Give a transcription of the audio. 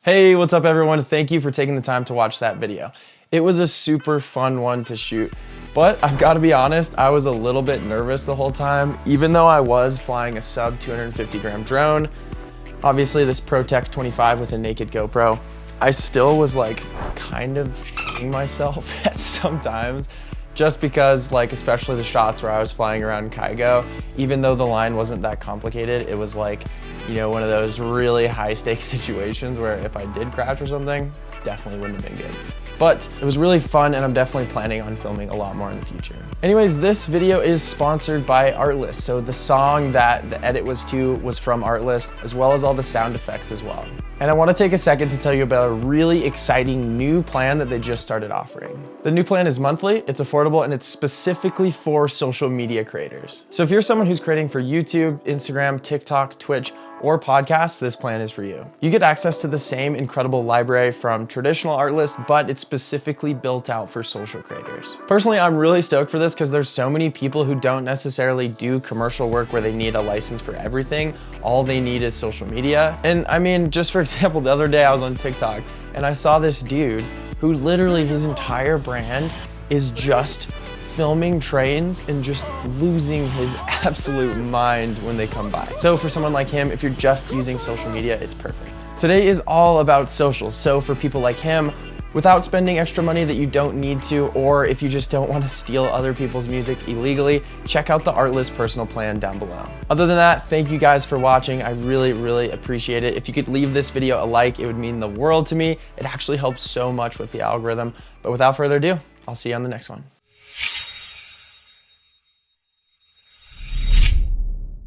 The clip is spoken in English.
Hey, what's up everyone? Thank you for taking the time to watch that video. It was a super fun one to shoot, but I've got to be honest, I was a little bit nervous the whole time, even though I was flying a sub 250 gram drone. Obviously this ProTech 25 with a naked GoPro. I still was like kind of shitting myself at some times, just because like, especially the shots where I was flying around Kygo, even though the line wasn't that complicated, it was like, you know, one of those really high stakes situations where if I did crash or something, definitely wouldn't have been good. But it was really fun and I'm definitely planning on filming a lot more in the future. Anyways, this video is sponsored by Artlist. So the song that the edit was to was from Artlist, as well as all the sound effects as well. And I want to take a second to tell you about a really exciting new plan that they just started offering. The new plan is monthly, it's affordable, and it's specifically for social media creators. So if you're someone who's creating for YouTube, Instagram, TikTok, Twitch, or podcasts, this plan is for you. You get access to the same incredible library from traditional Artlist, but it's specifically built out for social creators. Personally, I'm really stoked for this because there's so many people who don't necessarily do commercial work where they need a license for everything. All they need is social media. And I mean, just for example, the other day I was on TikTok and I saw this dude who literally his entire brand is just filming trains and just losing his absolute mind when they come by. So for someone like him, if you're just using social media, it's perfect. Today is all about social. So for people like him, without spending extra money that you don't need to, or if you just don't want to steal other people's music illegally, check out the Artlist personal plan down below. Other than that, thank you guys for watching. I really appreciate it. If you could leave this video a like, it would mean the world to me. It actually helps so much with the algorithm. But without further ado, I'll see you on the next one.